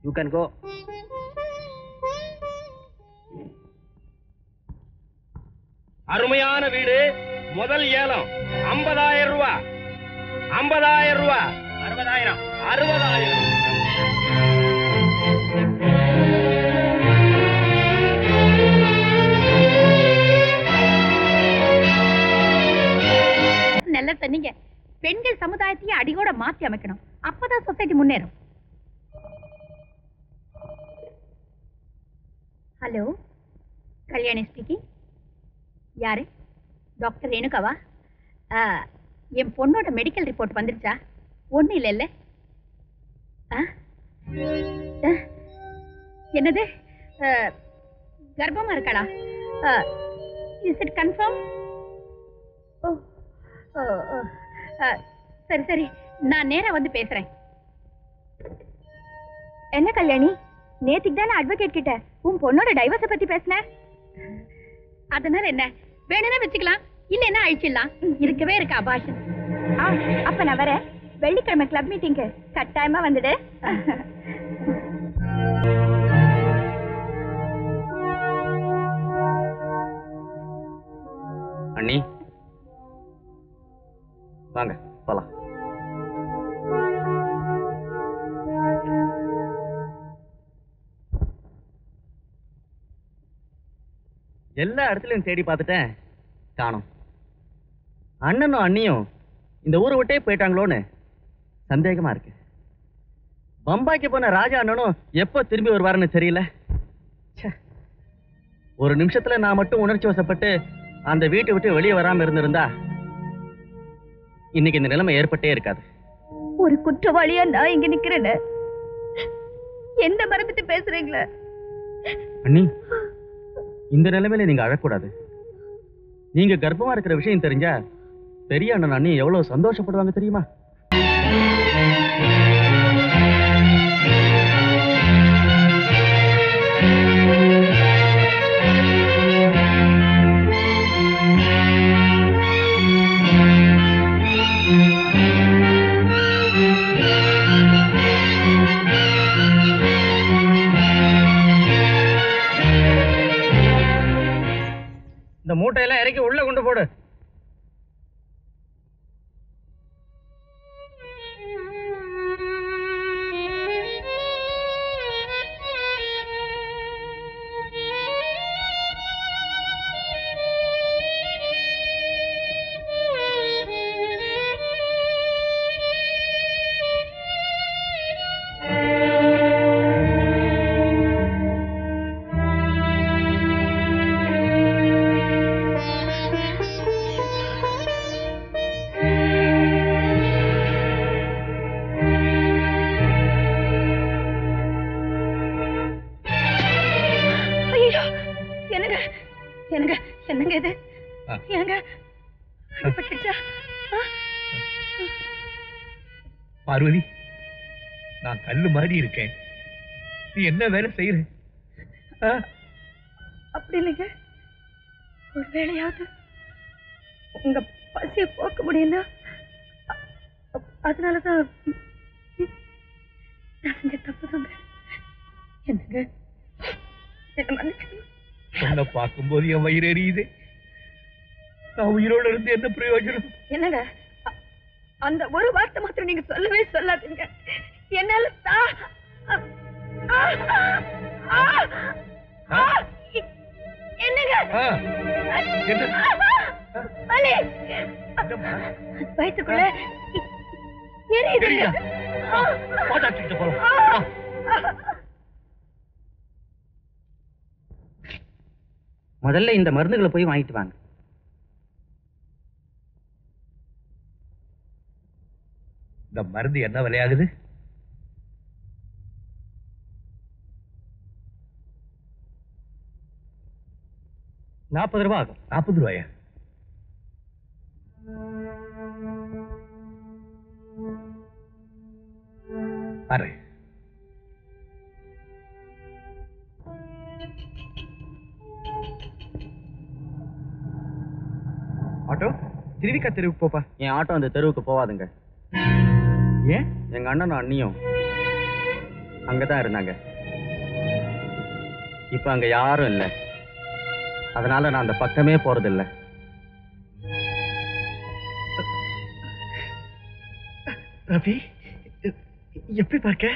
You can go. அருமையான வீடு, முதல் ஏலம் 50,000 ரூபாய். 50,000 ரூபாய். 60,000. 60,000. நல்ல சொன்னீங்க. பெண்கள் சமுதாயத்தையே அடியோட மாற்றி அமைக்கணும். அப்பதான் சொசைட்டி முன்னேறும். Hello, Kalyani speaking. யாரு? டாக்டர் ரேணுகாவா? என் பொண்ணோட மெடிக்கல் ரிப்போர்ட் வந்துருச்சா? ஒன்றும் இல்லைல்ல. என்னது, கர்ப்பமா இருக்காளா? Is it confirm? ஓ, சரி சரி, நான் நேரா வந்து பேசுறேன். என்ன கல்யாணி, நேத்திக்கு தானே அட்வொகேட் கிட்ட உன் பொண்ணோட டைவர்ஸை பத்தி பேசின. அதனால என்ன, வேணும்னா வச்சுக்கலாம், இல்லைன்னா அழிச்சிடலாம். இருக்கவே இருக்கு அபாஷன். அப்ப நான் வரேன். வெள்ளிக்கிழமை கிளப் மீட்டிங்க்கு கட்டாயமா வந்துடு. அண்ணி வாங்க போலாம். எல்லா இடத்துலயும் தேடி பார்த்துட்டேன், காணோம். அண்ணனும் அண்ணியும் இந்த ஊரை விட்டே போயிட்டாங்களோன்னு சந்தேகமா இருக்கு. பம்பாய்க்கு போன ராஜா அண்ணனும் எப்போ திரும்பி வருவாருன்னு தெரியல. ஒரு நிமிஷத்துல நான் மட்டும் உணர்ச்சி வசப்பட்டு அந்த வீட்டை விட்டு வெளியே வராம இருந்திருந்தா இன்னைக்கு இந்த நிலைமை ஏற்பட்டே இருக்காது. ஒரு குற்றவாளியா நான் இங்க நிக்கிறேன். என்ன மறந்துட்டு பேசுறீங்களா? அண்ணி, இந்த நிலைமையில நீங்க அழக்கூடாது. நீங்க கர்ப்பமா இருக்கிற விஷயம் தெரிஞ்சா பெரிய அண்ணன் அண்ணி எவ்வளவு சந்தோஷப்படுவாங்க தெரியுமா? இந்த மூட்டையெல்லாம் இறக்கி உள்ள கொண்டு போடு. பார்வதி, நான் கல்லு மாதிரி இருக்கேன். நீ என்ன வேலை செய்யற? அப்படி இல்லைங்க, ஒரு வேளையாவது உங்க பசியை போக்க முடியும்னா அதனாலதான் நான் செஞ்ச தப்பு தாங்க. என்னங்க, உன்னை பார்க்கும்போது என் வயிறு எரியுது. நான் உயிரோடு இருந்து என்ன பிரயோஜனம்? என்னங்க, அந்த ஒரு வார்த்தை மாத்திரம் நீங்க சொல்லவே சொல்லாதீங்க. என்னால என்னங்க வயிற்றுக்குள்ள எரியுதுங்க. முதல்ல இந்த மருந்துகளை போய் வாங்கிட்டு வாங்க. இந்த மருந்து என்ன விலையாகுது? ₹40 ஆகும். 40 ரூபாயா? பாரு, ஆட்டோ திருவிக்கா தெருவுக்கு போப்பா. என் ஆட்டோ அந்த தெருவுக்கு போவாதுங்க. ஏன்? எங்க அண்ணனும் அண்ணியும் அங்கதான் இருந்தாங்க. இப்ப அங்க யாரும் இல்லை. அதனால நான் அந்த பக்கமே போறதில்லை. ரவி, எப்படி பார்க்க?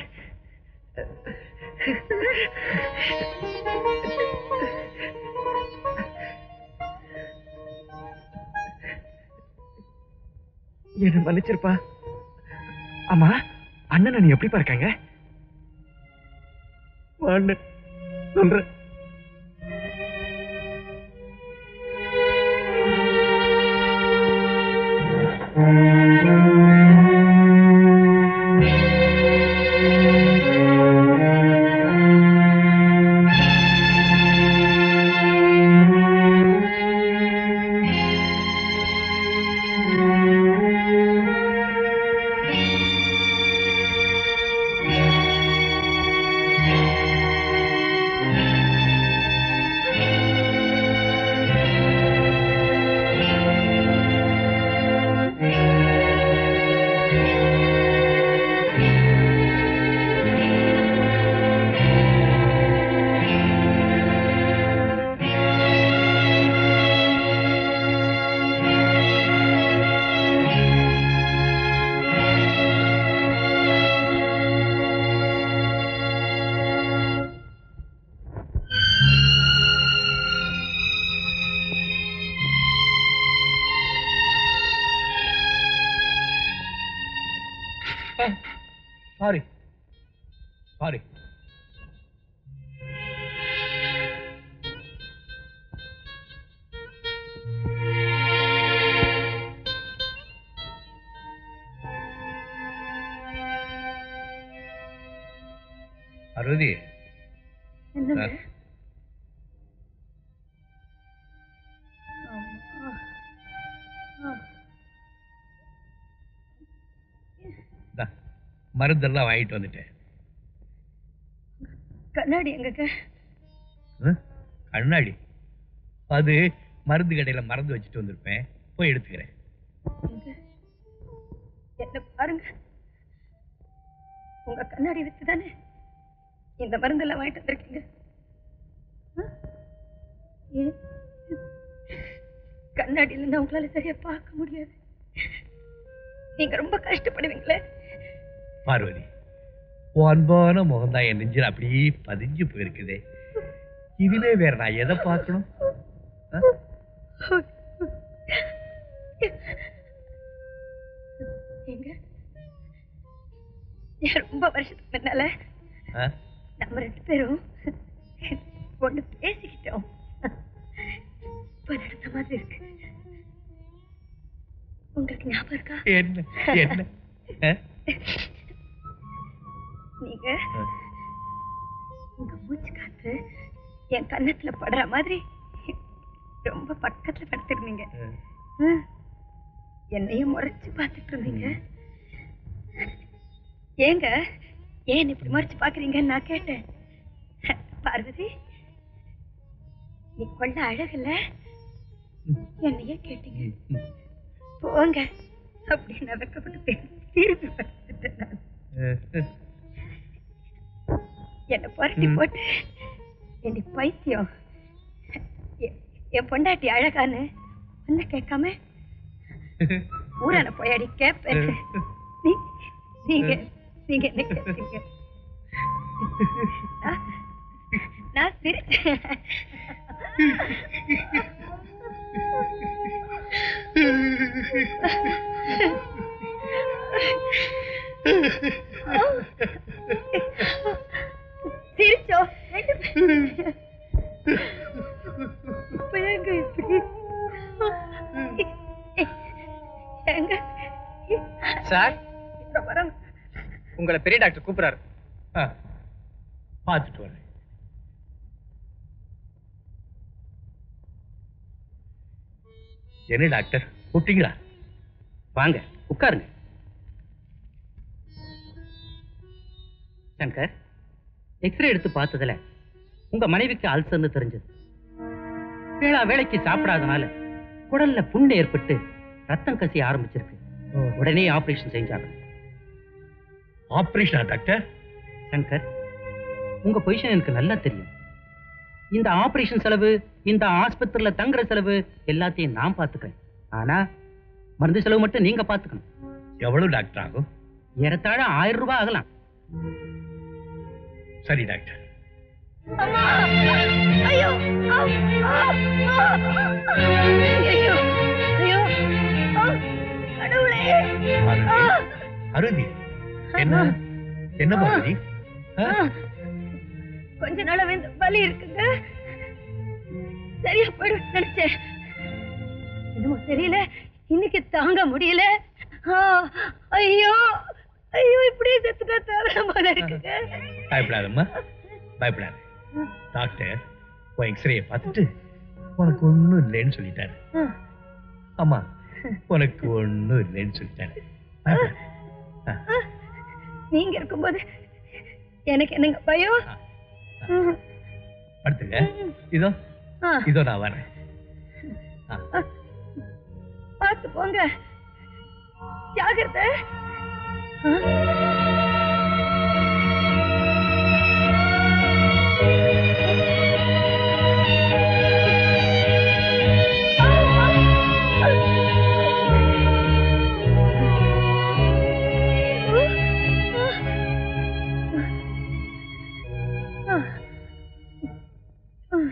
என்ன மன்னிச்சிருப்பா. ஆமா, அண்ணன் நீ எப்படி பார்க்காங்க? அண்ணன் சொல்றேன். Sorry sorry. பார்வதி, மருந்தெல்லாம் வாங்கிட்டு வந்துட்டேன். கண்ணாடி எங்க? கண்ணாடி அது மருந்து கடையில மறந்து வச்சுட்டு வந்திருப்பேன், போய் எடுத்துக்கிறேன். என்ன பாருங்க, உங்க கண்ணாடி வச்சுதானே இந்த மருந்தெல்லாம் வாங்கிட்டு வந்திருக்கீங்க. கண்ணாடியில இருந்து உங்களால சரியா பார்க்க முடியாது. நீங்க ரொம்ப கஷ்டப்படுவீங்களே. பார்வதி, உன் அன்பான முகம்தான் என் நெஞ்சில் அப்படியே பதிஞ்சு போயிருக்குதே. இதுவே வேற நான் எதை பார்க்கணும்? ரொம்ப வருஷத்துக்கு முன்னால நம்ம 2 பேரும் ஒண்ணு பேசிக்கிட்டோம். நடந்த மாதிரி இருக்கு. உங்களுக்கு ஞாபகம் இருக்கா? என்ன நீங்க உங்க மூச்சு காத்து என் கன்னத்துல படுற மாதிரி ரொம்ப பக்கத்துல படுத்திருந்தீங்க. என்னையும் முறைச்சு பார்த்துட்டு இருந்தீங்க. ஏங்க ஏன் இப்படி முறைச்சு பாக்குறீங்கன்னு நான் கேட்டேன். பார்வதி, நீ கொள்ள அழகல, என்னையே கேட்டீங்க. போங்க அப்படின்னு வெக்கப்பட்டு திரும்பி பார்த்துட்டேன். என்ன புரட்டி போட்டு என்னை பைத்தியம், என் பொண்டாட்டி அழகான்னு ஒன்ன கேட்காம ஊரான போயாடி கேப்பேன். நீங்க நீங்க என்ன கேட்டீங்க? நான் சிரிச்சேன். சிரிச்சோம். சார், உங்களை பெரிய டாக்டர் கூப்பிடுறாரு. பார்த்துட்டு வரேன். என்ன டாக்டர் கூப்பிட்டீங்களா? வாங்க உட்காருங்க. சங்கர், எக்ஸ்ரே எடுத்து பார்த்ததுல உங்க மனைவிக்கு அல்சர்னு தெரிஞ்சது. வேளைக்கு சாப்பிடாதனால குடல்ல புண்ணு ஏற்பட்டு ரத்தம் கசிய ஆரம்பிச்சிருக்கு. உடனே ஆபரேஷன் செஞ்சாங்க. ஆபரேஷனா டாக்டர்? சங்கர், உங்க பொசிஷன் எனக்கு நல்லா தெரியும். இந்த ஆபரேஷன் செலவு, இந்த ஆஸ்பத்திரியில தங்குற செலவு எல்லாத்தையும் நான் பாத்துக்கிறேன். ஆனா மருந்து செலவு மட்டும் நீங்க பாத்துக்கணும். எவ்வளவு டாக்டர் ஆகும்? ஏறத்தாழ 1000 ரூபாய் ஆகலாம். சரி டாக்டர். அம்மா! ஐயோ! ஐயோ! ஐயோ! கடவுளே! அருதி, என்ன என்ன பார்வதி? கொஞ்ச நாளா வந்து வலி இருக்குங்க. சரியா போயிடும் நினைச்சேன். என்னமோ தெரியல, இன்னைக்கு தாங்க முடியல. ஐயோ ஐயோ, இப்படியே செத்துட்டா தவிர போல இருக்குங்க. பயப்படாதம்மா, பயப்படாத. டாக்டர் உன் எக்ஸ்ரேயை பார்த்துட்டு உனக்கு ஒண்ணும் இல்லைன்னு சொல்லிட்டாரு. ஆமா, உனக்கு ஒண்ணும் இல்லைன்னு சொல்லிட்டாரு. நீங்க இருக்கும்போது எனக்கு என்னங்க பயம்? படுத்துங்க. இதோ இதோ நான் வரேன். பார்த்து போங்க, ஜாகிரதை.